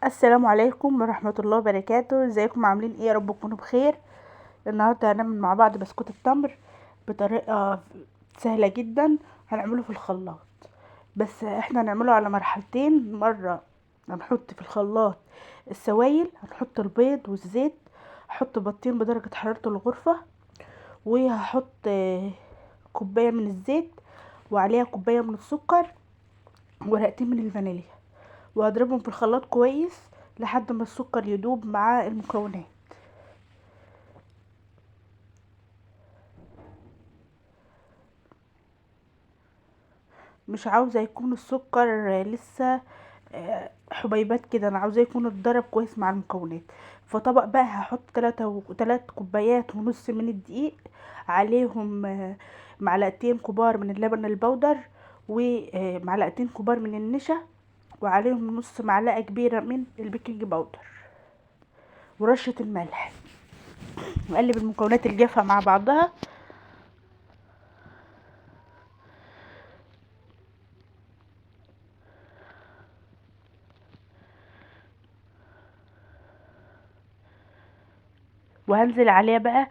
السلام عليكم ورحمة الله وبركاته. ازيكم عاملين ايه؟ يا رب تكونوا بخير. النهارده هنعمل مع بعض بسكوت التمر بطريقة سهلة جدا. هنعمله في الخلاط، بس احنا هنعمله على مرحلتين. مرة هنحط في الخلاط السوائل، هنحط البيض والزيت، هحط بيضتين بدرجة حرارة الغرفة، وهحط كوباية من الزيت وعليها كوباية من السكر ورقتين من الفانيليا، وهضربهم في الخلاط كويس لحد ما السكر يدوب مع المكونات. مش عاوزه يكون السكر لسه حبيبات كده، انا عاوزاه يكون اتضرب كويس مع المكونات. فطبق بقى هحط 3 كوبايات ونص من الدقيق، عليهم معلقتين كبار من اللبن البودر، ومعلقتين كبار من النشا، وعليهم نص معلقه كبيره من البيكنج باودر ورشه الملح. نقلب المكونات الجافه مع بعضها. وهنزل عليها بقى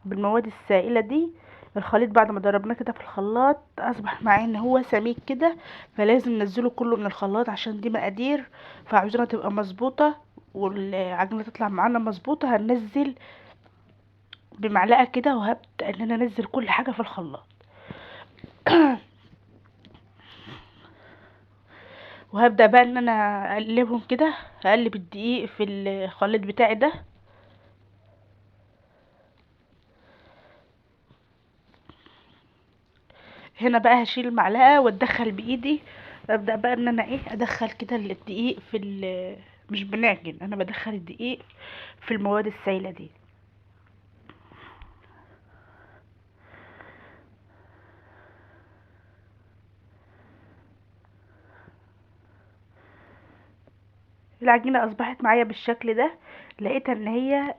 بالمواد السائله دي. الخليط بعد ما ضربناه كده في الخلاط اصبح معايا ان هو سميك كده، فلازم ننزله كله من الخلاط عشان دي مقادير، فعاوزينها تبقى مظبوطه والعجينه تطلع معانا مظبوطه. هننزل بمعلقه كده وهبدا ان انا انزل كل حاجه في الخلاط. وهبدا بقى ان انا اقلبهم كده، اقلب الدقيق في الخليط بتاعي ده. هنا بقى هشيل المعلقه واتدخل بايدي، ابدا بقى ان انا ادخل كده الدقيق في مش بنعجن، انا بدخل الدقيق في المواد السائله دي. العجينه اصبحت معايا بالشكل ده. لقيتها ان هي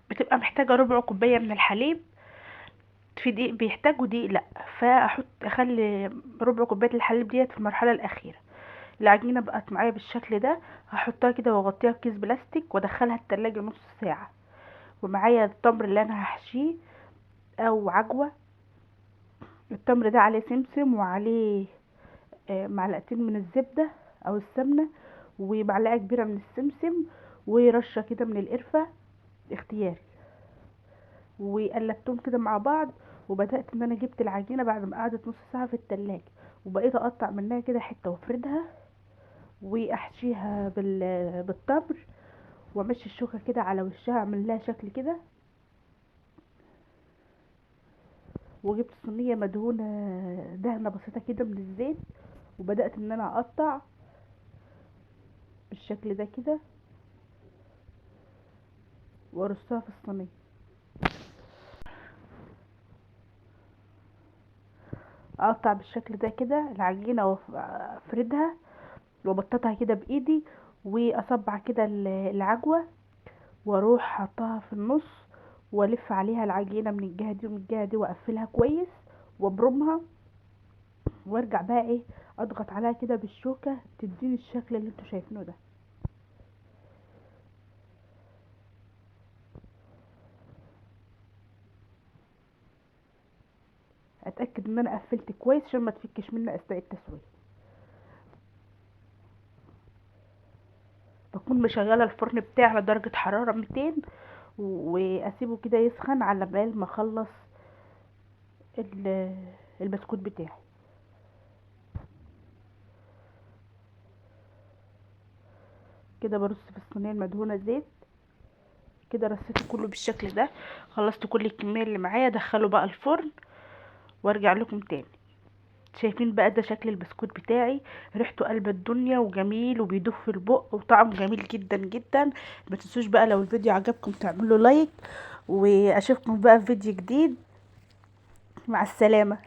بتبقى محتاجه ربع كوبايه من الحليب، في دقيق بيحتاج ودقيق لا، اخلي ربع كوبايه الحليب ديت في المرحله الاخيره. العجينه بقت معايا بالشكل ده، هحطها كده واغطيها بكيس بلاستيك وادخلها التلاجة نص ساعه. ومعايا التمر اللي انا هحشيه او عجوه. التمر ده عليه سمسم وعليه معلقتين من الزبدة او السمنة ومعلقة كبيرة من السمسم ورشة كده من القرفة اختياري، وقلبتهم كده مع بعض. وبدأت ان انا جبت العجينة بعد ما قعدت نص ساعة في التلاجة، وبقيت اقطع منها كده حتة وافردها واحشيها بالتمر، وامشي الشوكة كده على وشها اعمل لها شكل كده. وجبت صينية مدهونة دهنة بسيطة كده من الزيت، وبدأت ان انا اقطع بالشكل ده كده وارصها في الصينية. اقطع بالشكل ده كده العجينة وافردها وابططها كده بايدي، واصبع كده العجوة، واروح حطها في النص والف عليها العجينة من الجهة دي ومن الجهة دي واقفلها كويس وابرمها. وارجع بقى اضغط عليها كده بالشوكة تديني الشكل اللي انتوا شايفينه ده. اتاكد ان انا قفلت كويس عشان ما تفكش مني اثناء التسوية. بكون مشغله الفرن بتاعي على درجة حرارة 200، واسيبه كده يسخن على بال ما اخلص البسكوت بتاعي. كده برص في الصينيه المدهونه زيت كده، رصيته كله بالشكل ده. خلصت كل الكميه اللي معايا، ادخله بقى الفرن وارجع لكم تاني. شايفين بقى ده شكل البسكوت بتاعي، ريحته قلب الدنيا وجميل وبيدوب في البق وطعمه جميل جدا جدا. ما تنسوش بقى لو الفيديو عجبكم تعملوا لايك، واشوفكم بقى في فيديو جديد. مع السلامه.